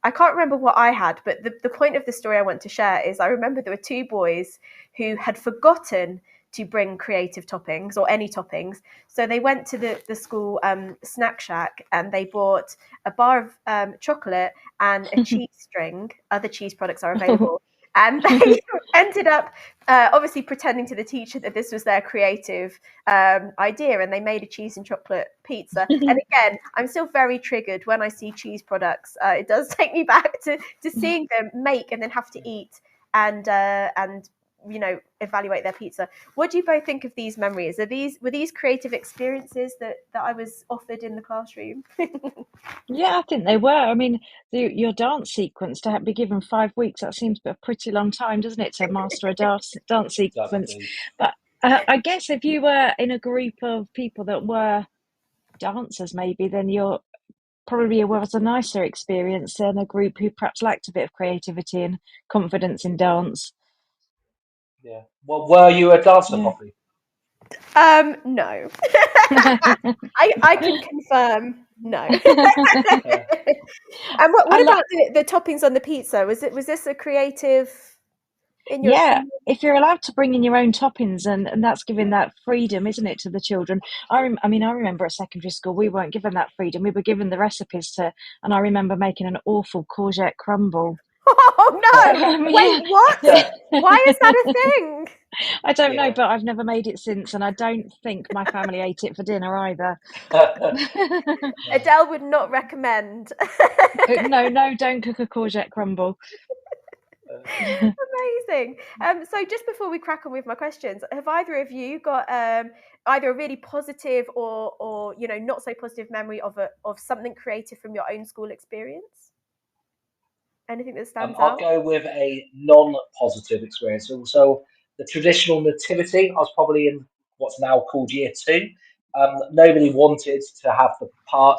I can't remember what I had, but the point of the story I want to share is I remember there were 2 boys who had forgotten to bring creative toppings or any toppings. So they went to the school snack shack, and they bought a bar of chocolate and a cheese string. Other cheese products are available. And they ended up obviously pretending to the teacher that this was their creative idea, and they made a cheese and chocolate pizza. And again, I'm still very triggered when I see cheese products. It does take me back to seeing them make and then have to eat and evaluate their pizza. What do you both think of these memories? Were these creative experiences that I was offered in the classroom? Yeah, I think they were. I mean, your dance sequence to be given 5 weeks, that seems a pretty long time, doesn't it, to master a dance sequence? But I guess if you were in a group of people that were dancers, maybe, then you're probably was a nicer experience than a group who perhaps lacked a bit of creativity and confidence in dance. Yeah. Well, were you a dancer, Poppy? No. I can confirm no. And what about the toppings on the pizza? Was this a creative in your opinion? If you're allowed to bring in your own toppings, and that's giving that freedom, isn't it, to the children? I remember at secondary school we weren't given that freedom. We were given the recipes and I remember making an awful courgette crumble. Oh no! Wait, what? Why is that a thing? I don't know, but I've never made it since, and I don't think my family ate it for dinner either. Adele would not recommend. No, don't cook a courgette crumble. Amazing. So just before we crack on with my questions, have either of you got either a really positive or not so positive memory of something creative from your own school experience? Anything that stands out? I'll go with a non-positive experience. So the traditional nativity, I was probably in what's now called year 2. Nobody wanted to have the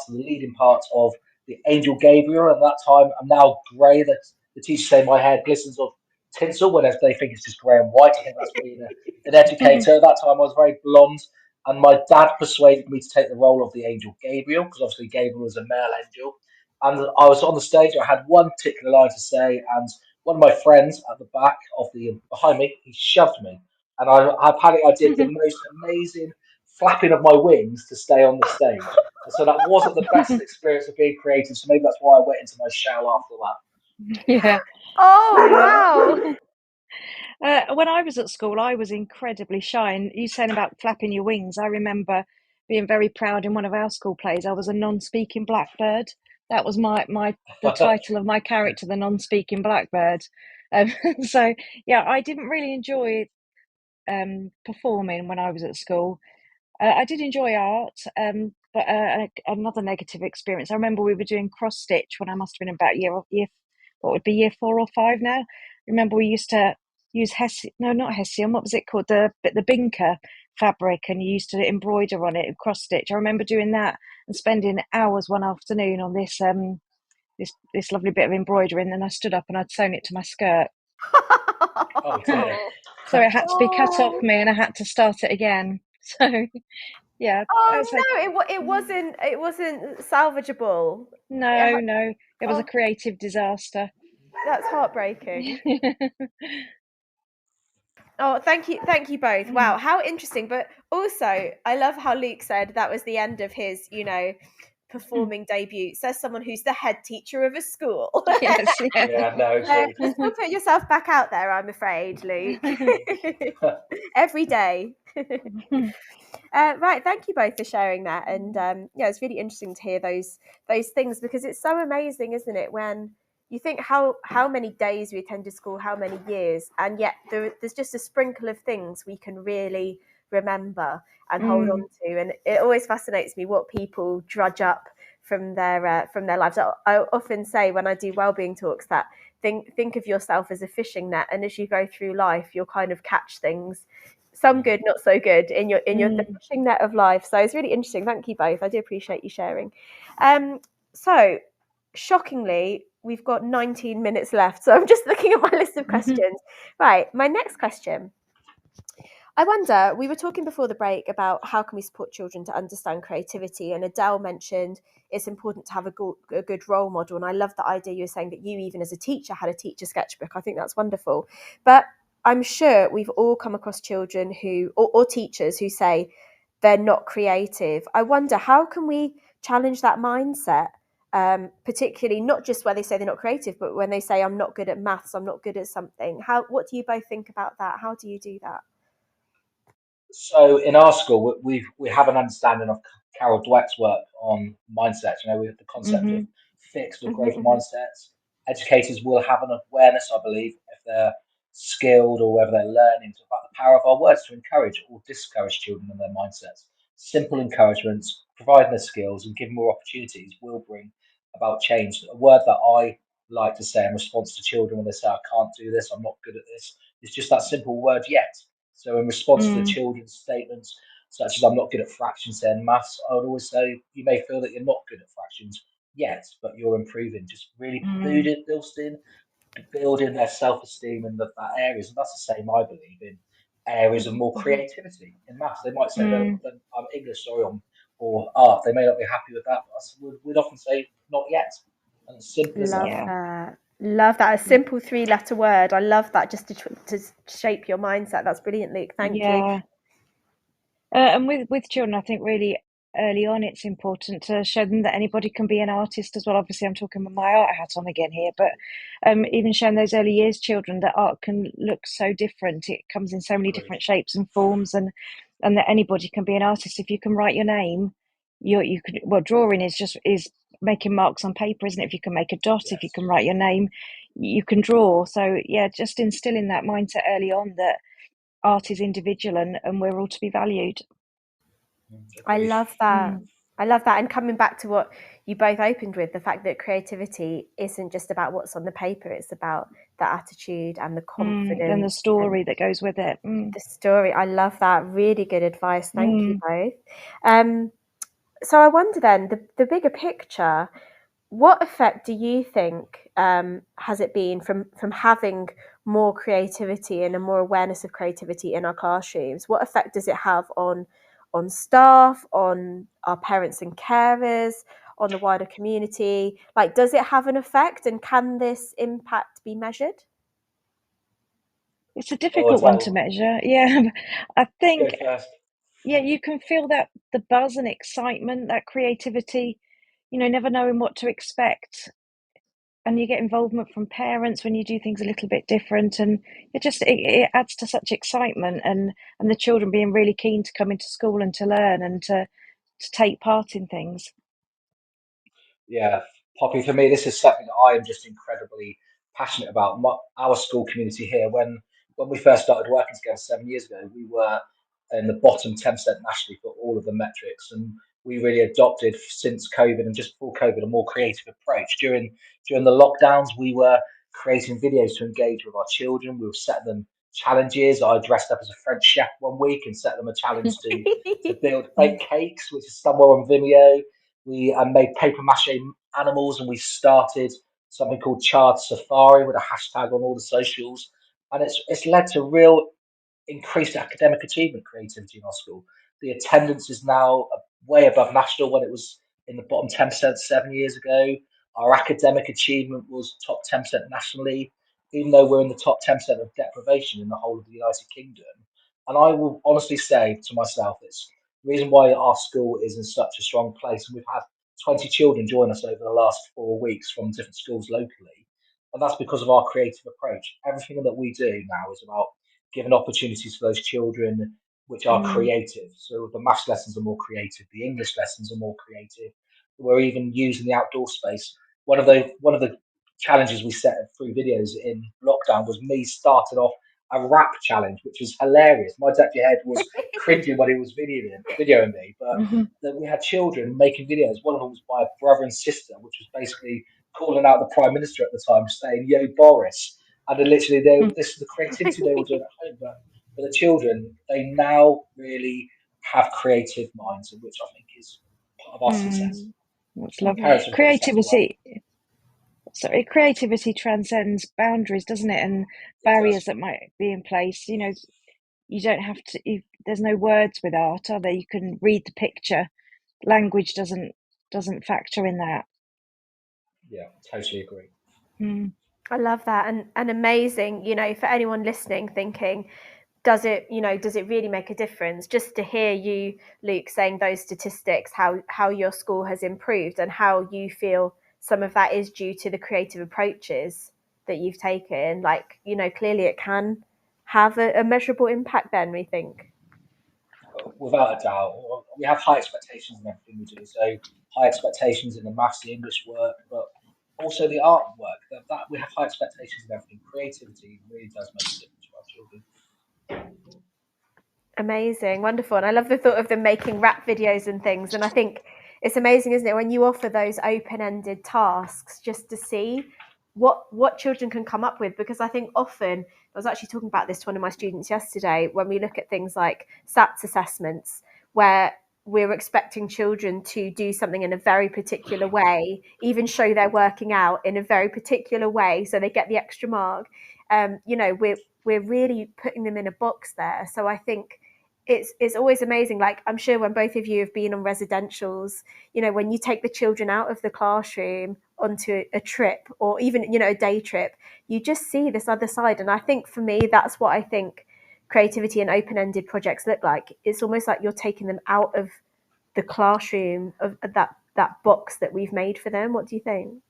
leading part of the angel Gabriel. At that time, I'm now grey. That the teachers say my hair glistens of tinsel, whereas they think it's just grey and white. I think that's being an educator. At that time, I was very blonde, and my dad persuaded me to take the role of the angel Gabriel, because obviously Gabriel is a male angel. And I was on the stage. I had one particular line to say, and one of my friends at the back of behind me, he shoved me, and I did the most amazing flapping of my wings to stay on the stage. So that wasn't the best experience of being creative. So maybe that's why I went into my shell after that. Yeah. Oh, wow. When I was at school, I was incredibly shy. And you saying about flapping your wings, I remember being very proud in one of our school plays. I was a non-speaking blackbird. That was the title of my character, the non-speaking blackbird. So yeah, I didn't really enjoy performing when I was at school. I did enjoy art, but another negative experience. I remember we were doing cross stitch when I must have been about what would be year 4 or 5 now. Remember we used to use not Hessian. What was it called? The Binker fabric, and you used to embroider on it and cross stitch. I remember doing that and spending hours one afternoon on this lovely bit of embroidery, and then I stood up and I'd sewn it to my skirt. Oh dear. So it had to be cut off me, and I had to start it again. So yeah, Oh no, it wasn't salvageable. no, it was a creative disaster. That's heartbreaking. Oh, thank you both. Wow, how interesting. But also, I love how Luke said that was the end of his, performing debut. Says someone who's the head teacher of a school. Yes, Yeah, no, indeed. Still put yourself back out there, I'm afraid, Luke. Every day. Right, thank you both for sharing that. And it's really interesting to hear those things, because it's so amazing, isn't it, when you think how many days we attended school, how many years, and yet there's just a sprinkle of things we can really remember and hold on to. And it always fascinates me what people drudge up from their lives. I often say when I do wellbeing talks that think of yourself as a fishing net, and as you go through life, you'll kind of catch things, some good, not so good, in your the fishing net of life. So it's really interesting. Thank you both. I do appreciate you sharing. So shockingly, we've got 19 minutes left. So I'm just looking at my list of questions. Right, my next question. I wonder, we were talking before the break about how can we support children to understand creativity, and Adele mentioned it's important to have a good role model. And I love the idea you were saying that you, even as a teacher, had a teacher sketchbook. I think that's wonderful. But I'm sure we've all come across children who, or teachers who say they're not creative. I wonder, how can we challenge that mindset, particularly not just where they say they're not creative, but when they say I'm not good at maths, I'm not good at something. What do you both think about that? How do you do that? So in our school, we have an understanding of Carol Dweck's work on mindsets. We have the concept of fixed or growth mindsets. Educators will have an awareness, I believe, if they're skilled or whether they're learning, about the power of our words to encourage or discourage children and their mindsets. Simple encouragements, providing the skills and giving more opportunities will bring about change. A word that I like to say in response to children when they say, I can't do this, I'm not good at this, is just that simple word, yet. So in response to the children's statements, such as I'm not good at fractions and maths, I would always say you may feel that you're not good at fractions yet, but you're improving. Just really building their self-esteem in that areas. And that's the same, I believe, in areas of more creativity. In maths, they might say, I'm English, sorry, or art. They may not be happy with that, but we'd often say, not yet. And it's simple as that. Love that. A simple 3-letter word. I love that, just to shape your mindset. That's brilliant, Luke. Thank you. And with children, I think really early on, it's important to show them that anybody can be an artist as well. Obviously, I'm talking with my art hat on again here, but even showing those early years children that art can look so different. It comes in so many different shapes and forms, and that anybody can be an artist. If you can write your name, you could. Well, drawing is making marks on paper, isn't it? If you can make a dot, if you can write your name, you can draw. So yeah, just instilling that mindset early on that art is individual and we're all to be valued. I love that. I love that. And coming back to what you both opened with, the fact that creativity isn't just about what's on the paper, it's about the attitude and the confidence and the story that goes with it. The story. I love that. Really good advice. Thank you both. So I wonder then, the bigger picture, what effect do you think has it been from having more creativity and a more awareness of creativity in our classrooms? What effect does it have on staff, on our parents and carers, on the wider community? Like, does it have an effect, and can this impact be measured? It's a difficult one to measure. Yeah, I think. Yeah, you can feel that the buzz and excitement, that creativity, never knowing what to expect. And you get involvement from parents when you do things a little bit different, and it adds to such excitement, and the children being really keen to come into school and to learn and to take part in things. Yeah, Poppy, for me, this is something that I am just incredibly passionate about. Our school community here, when we first started working together 7 years ago, we were in the bottom 10% nationally for all of the metrics, and we really adopted since COVID and just before COVID a more creative approach. During the lockdowns, we were creating videos to engage with our children. We were setting them challenges. I dressed up as a French chef one week and set them a challenge to build fake cakes, which is somewhere on Vimeo. We made paper mache animals, and we started something called Chard Safari with a hashtag on all the socials, and it's led to real increased academic achievement creativity in our school. The attendance is now way above national when it was in the bottom 10% 7 years ago. Our academic achievement was top 10% nationally, even though we're in the top 10% of deprivation in the whole of the United Kingdom. And I will honestly say to myself, it's the reason why our school is in such a strong place. And we've had 20 children join us over the last 4 weeks from different schools locally. And that's because of our creative approach. Everything that we do now is about giving opportunities for those children which are Mm, creative. So the maths lessons are more creative, the English lessons are more creative. We're even using the outdoor space. One of the challenges we set through videos in lockdown was me starting off a rap challenge, which was hilarious. My deputy head was cringing when he was videoing me, but mhm, that we had children making videos. One of them was by a brother and sister, which was basically calling out the prime minister at the time, saying "Yo, Boris." And then literally, mm, this is the creativity they were doing at home. But for the children, they now really have creative minds, which I think is part of our success. mm. That's And love. Mhm. parents have got the same as well. Creativity transcends boundaries, doesn't it? And It does. barriers that might be in place. You don't have to. There's no words with art, are there? You can read the picture. Language doesn't factor in that. Yeah, totally agree. Mm, I love that, and amazing. For anyone listening, thinking, does it really make a difference? Just to hear you, Luke, saying those statistics, how your school has improved, and how you feel some of that is due to the creative approaches that you've taken. Like, clearly it can have a measurable impact. Then we think. Without a doubt, we have high expectations in everything we do. So high expectations in the maths, the English work, but also the art work. That we have high expectations in everything. Creativity really does make a difference for our children. Amazing, wonderful. And I love the thought of them making rap videos and things. And I think it's amazing, isn't it, when you offer those open-ended tasks just to see what children can come up with. Because I think often, I was actually talking about this to one of my students yesterday, when we look at things like SATs assessments, where we're expecting children to do something in a very particular way, even show they're working out in a very particular way so they get the extra mark. We're really putting them in a box there. So I think it's always amazing. Like, I'm sure when both of you have been on residentials, when you take the children out of the classroom onto a trip, or even a day trip, you just see this other side. And I think for me, that's what I think creativity and open-ended projects look like. It's almost like you're taking them out of the classroom, of that box that we've made for them. What do you think?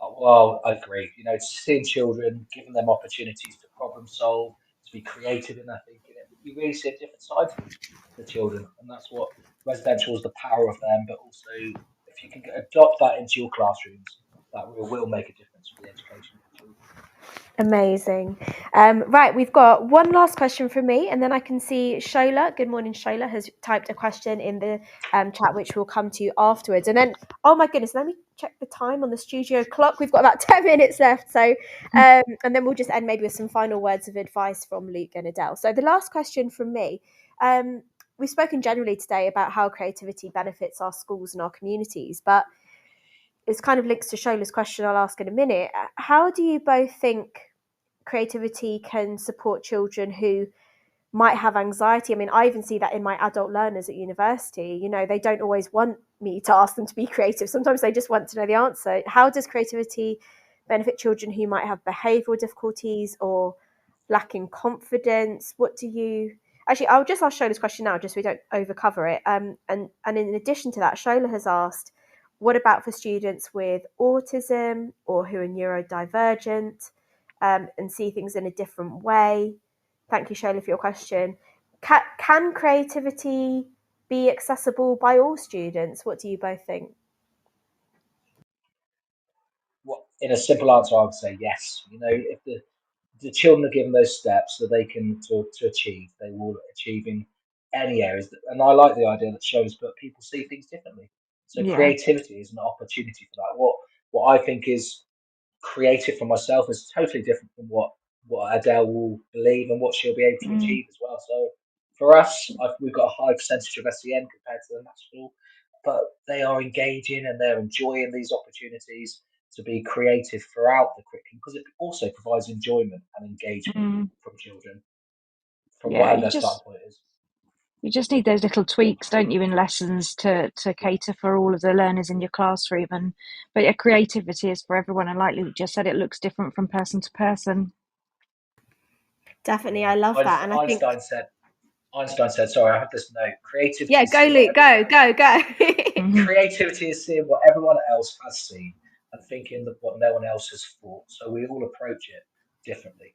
Well, I agree. Seeing children, giving them opportunities to problem solve, to be creative in their thinking, you really see a different side to the children, and that's what residential is, the power of them. But also, if you can adopt that into your classrooms, that will make a difference for the education of the children. Amazing. Right, we've got one last question from me, and then I can see Shola. Good morning, Shola has typed a question in the chat, which we'll come to afterwards. And then, oh my goodness, let me check the time on the studio clock. We've got about 10 minutes left. So, and then we'll just end maybe with some final words of advice from Luke and Adele. So, the last question from me. We've spoken generally today about how creativity benefits our schools and our communities, but it's kind of links to Shola's question I'll ask in a minute. How do you both think creativity can support children who might have anxiety? I mean, I even see that in my adult learners at university. They don't always want me to ask them to be creative. Sometimes they just want to know the answer. How does creativity benefit children who might have behavioural difficulties or lacking confidence? What do you actually? I'll ask Shola's question now, just so we don't overcover it. And in addition to that, Shola has asked, what about for students with autism or who are neurodivergent and see things in a different way? Thank you, Shola, for your question. Can creativity be accessible by all students? What do you both think? Well, in a simple answer, I would say yes. If the children are given those steps that they can to achieve, they will achieve in any areas. And I like the idea that shows, but people see things differently. So Yeah. creativity is an opportunity for that. What I think is creative for myself is totally different from what Adele will believe and what she'll be able to achieve as well. So for us, we've got a high percentage of SEN compared to the national, but they are engaging and they're enjoying these opportunities to be creative throughout the curriculum because it also provides enjoyment and engagement from children from Yeah, whatever their starting point is. you just need those little tweaks, don't you, in lessons to cater for all of the learners in your classroom. But yeah, creativity is for everyone, and like Luke just said, it looks different from person to person. Definitely, I love that, and I think Einstein said, sorry, I have this note. yeah, go Luke, go. Creativity is seeing what everyone else has seen and thinking that what no one else has thought. So we all approach it differently.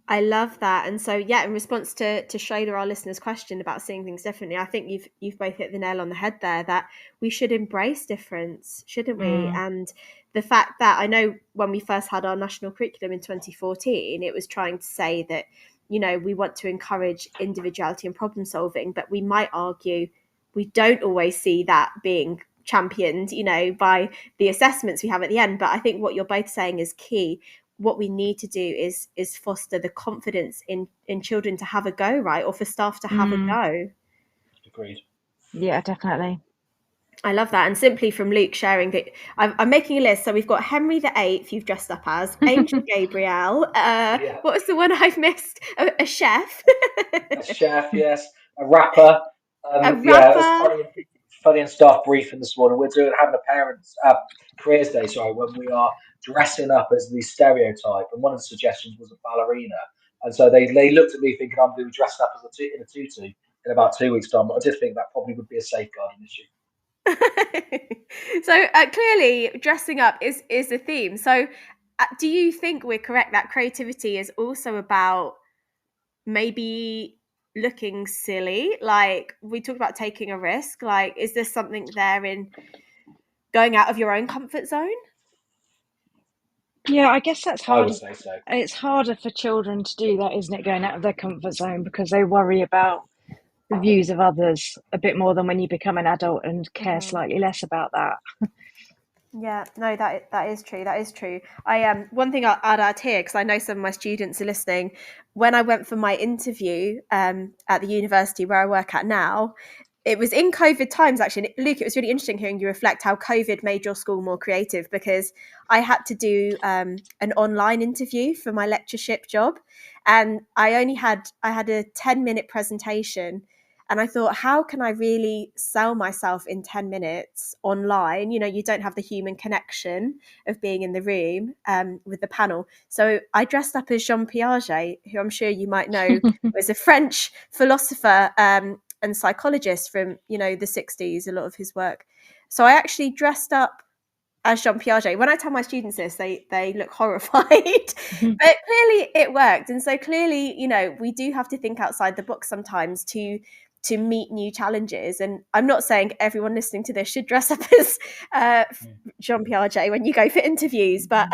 I love that. And so, yeah, in response to Shola, our listener's question about seeing things differently, I think you've both hit the nail on the head there, that we should embrace difference, shouldn't we? And the fact that I know when we first had our national curriculum in 2014, it was trying to say that, we want to encourage individuality and problem solving, but we might argue we don't always see that being championed, by the assessments we have at the end. But I think what you're both saying is key. What we need to do is foster the confidence in children to have a go, right? Or for staff to have a go. Agreed. Yeah, definitely. I love that. And simply from Luke sharing that I'm making a list. So we've got Henry VIII, you've dressed up as, Angel Gabriel. What was the one I've missed? A chef. A chef, yes. A rapper. A rapper. Yeah, it was funny in staff briefing this morning. We're having a parents' careers day, when we are dressing up as the stereotype. And one of the suggestions was a ballerina. And so they looked at me thinking I'm going to be dressed up as in a tutu in about 2 weeks' time. But I did think that probably would be a safeguarding issue. So clearly dressing up is a theme. So do you think we're correct that creativity is also about maybe looking silly? Like we talked about taking a risk. Like, is there something there in going out of your own comfort zone? Yeah, I guess that's hard. I would say so. It's harder for children to do that, isn't it? Going out of their comfort zone because they worry about the views of others a bit more than when you become an adult and care slightly less about that. Yeah, no, that is true. That is true. I one thing I'd add here, because I know some of my students are listening. When I went for my interview at the university where I work at now, it was in COVID times, actually. Luke, it was really interesting hearing you reflect how COVID made your school more creative, because I had to do an online interview for my lectureship job, and I had a 10-minute presentation. And I thought, how can I really sell myself in 10 minutes online? You don't have the human connection of being in the room with the panel. So I dressed up as Jean Piaget, who I'm sure you might know was a French philosopher and psychologist from, the 60s, a lot of his work. So I actually dressed up as Jean Piaget. When I tell my students this, they look horrified, but clearly it worked. And so clearly, we do have to think outside the box sometimes to meet new challenges. And I'm not saying everyone listening to this should dress up as Jean Piaget when you go for interviews, but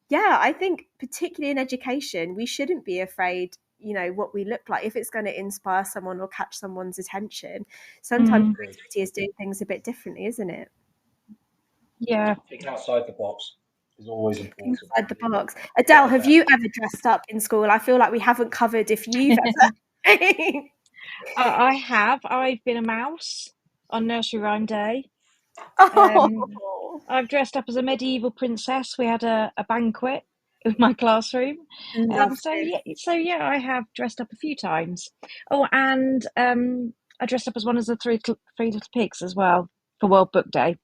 yeah, I think particularly in education, we shouldn't be afraid what we look like if it's going to inspire someone or catch someone's attention. Sometimes creativity is doing things a bit differently, isn't it? Yeah, thinking outside the box is always important. Outside the box. Adele, have you ever dressed up in school? I feel like we haven't covered if you've ever. I have. I've been a mouse on nursery rhyme day. I've dressed up as a medieval princess. We had a banquet in my classroom. So yeah, I have dressed up a few times. Oh, and I dressed up as one of the three little pigs as well for World Book Day.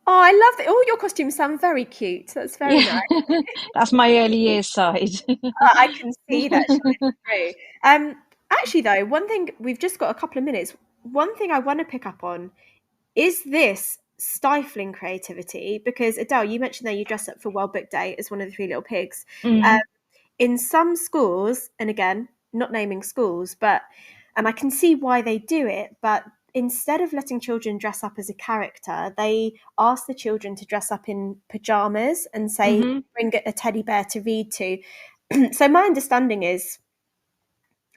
Oh, I love that. All your costumes sound very cute. That's very nice. That's my early years side. I can see that shining through. Actually, though, one thing, we've just got a couple of minutes. One thing I want to pick up on is this stifling creativity, because Adele, you mentioned that you dress up for World Book Day as one of the Three Little Pigs. In some schools, and again, not naming schools, but and I can see why they do it, but instead of letting children dress up as a character, they ask the children to dress up in pajamas and say, bring a teddy bear to read to. So my understanding is,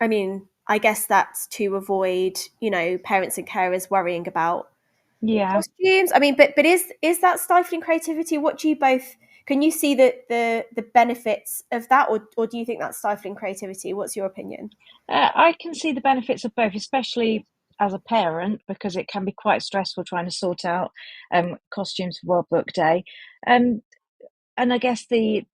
I mean, I guess that's to avoid, parents and carers worrying about costumes. I mean, but is that stifling creativity? What do you both, can you see the benefits of that, or do you think that's stifling creativity? What's your opinion? I can see the benefits of both, especially as a parent, because it can be quite stressful trying to sort out costumes for World Book Day. And I guess the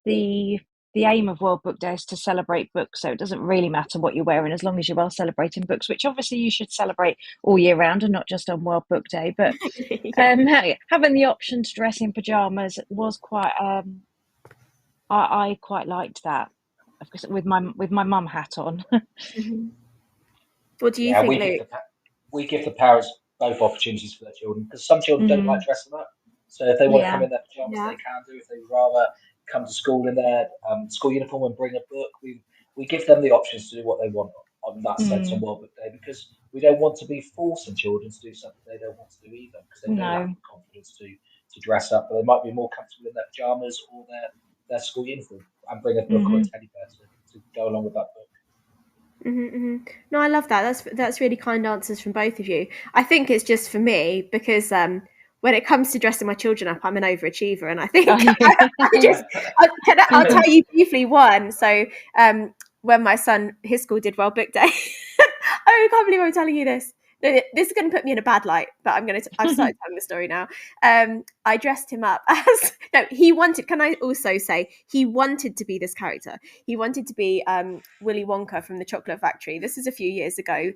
aim of World Book Day is to celebrate books, so it doesn't really matter what you're wearing as long as you are celebrating books, which obviously you should celebrate all year round and not just on World Book Day. But having the option to dress in pajamas was quite. I quite liked that, of course, with my mum hat on. What do you Yeah, think, Luke? we give the parents both opportunities for their children, because some children don't like dressing up. So if they want to come Yeah. in their pajamas, they can do. If they would rather come to school in their school uniform and bring a book, we give them the options to do what they want on that sense on World Book Day, because we don't want to be forcing children to do something they don't want to do either, because they may lack No. the confidence to dress up, but they might be more comfortable in their pajamas or their school uniform and bring a book or a teddy bear to go along with that book. No, I love that. That's really kind answers from both of you. I think it's just for me because when it comes to dressing my children up, I'm an overachiever, and I think I'll tell you briefly one. So when my son, his school did World Book Day, I can't believe I'm telling you this. This is going to put me in a bad light, but I've started telling the story now. I dressed him up as, no, he wanted, can I also say, he wanted to be this character. He wanted to be Willy Wonka from the Chocolate Factory. This is a few years ago.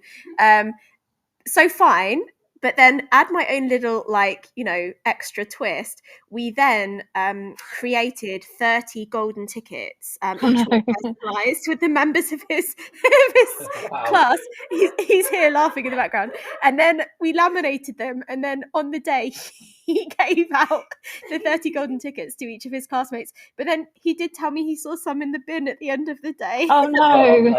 So fine. But then add my own little, extra twist. We then created 30 golden tickets, each one personalised with the members of his class. He's here laughing in the background. And then we laminated them. And then on the day, he gave out the 30 golden tickets to each of his classmates. But then he did tell me he saw some in the bin at the end of the day. Oh, no.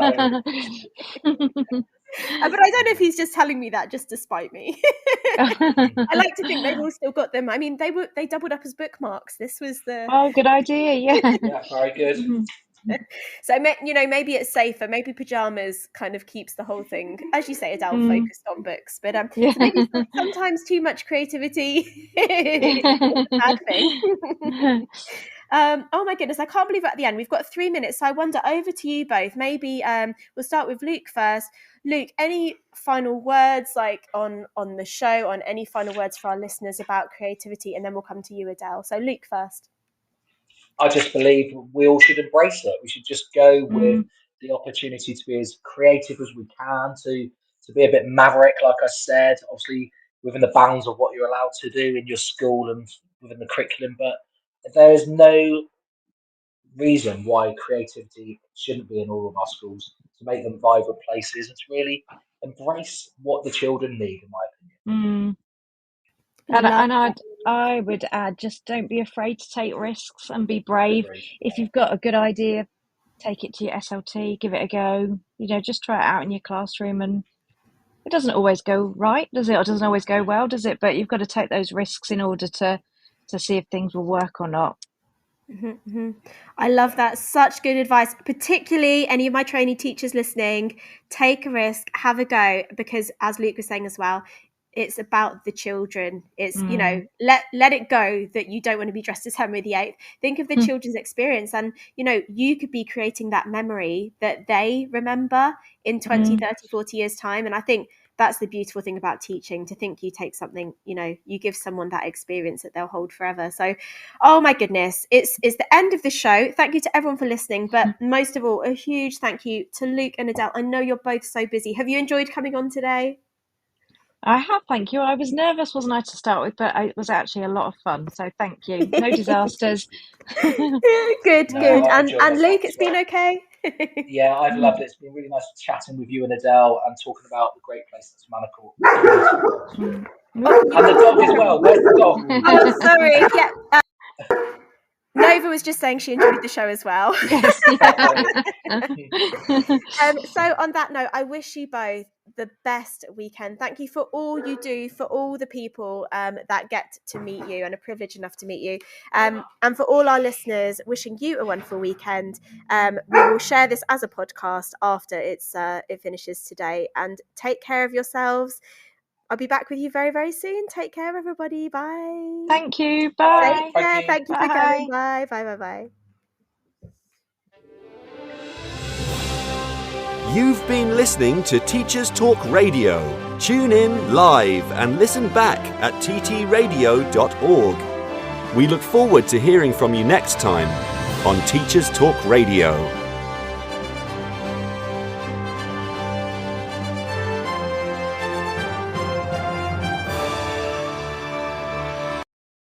But I don't know if he's just telling me that just to spite me. I like to think they've all still got them. I mean, they doubled up as bookmarks. This was the good idea. Yeah. Yeah, very good. So maybe it's safer. Maybe pajamas kind of keeps the whole thing, as you say, Adele, focused on books. But so maybe sometimes too much creativity is a bad thing. Oh my goodness, I can't believe we're at the end. We've got 3 minutes, so I wonder, over to you both. Maybe we'll start with Luke first. Luke, any final words on the show, on any final words for our listeners about creativity, and then we'll come to you, Adele. So Luke first. I just believe we all should embrace it. We should just go with the opportunity to be as creative as we can, to be a bit maverick, like I said, obviously within the bounds of what you're allowed to do in your school and within the curriculum. But there is no reason why creativity shouldn't be in all of our schools, to make them vibrant places and to really embrace what the children need, in my opinion. And I would add, just don't be afraid to take risks and be brave. Agreed. If you've got a good idea, take it to your SLT, give it a go. Just try it out in your classroom, and it doesn't always go right, does it? Or doesn't always go well, does it? But you've got to take those risks in order to see if things will work or not. I love that. Such good advice. Particularly any of my trainee teachers listening, take a risk, have a go, because as Luke was saying as well, it's about the children. It's let it go that you don't want to be dressed as Henry VIII. Think of the children's experience, and you could be creating that memory that they remember in 20, 30, 40 years time. And I think that's the beautiful thing about teaching, to think you take something, you give someone that experience that they'll hold forever. So, oh my goodness, it's the end of the show. Thank you to everyone for listening, but most of all, a huge thank you to Luke and Adele. I know you're both so busy. Have you enjoyed coming on today? I have, thank you. I was nervous, wasn't I, to start with, but it was actually a lot of fun. So thank you. No disasters. Good. No, I've And enjoyed myself Luke, as it's been well. okay? Yeah, I've loved it. It's been really nice chatting with you and Adele and talking about the great place that's Manacor. It's been beautiful. And the dog as well. Where's the dog, Ruby? Oh, sorry. Yeah. Nova was just saying she enjoyed the show as well. Yes. So on that note, I wish you both the best weekend. Thank you for all you do for all the people that get to meet you and are privileged enough to meet you. And for all our listeners, wishing you a wonderful weekend. We will share this as a podcast after it finishes today. And take care of yourselves. I'll be back with you very, very soon. Take care, everybody. Bye. Thank you. Bye. Take care. Thank you for coming. Bye. Bye. You've been listening to Teachers Talk Radio. Tune in live and listen back at ttradio.org. We look forward to hearing from you next time on Teachers Talk Radio.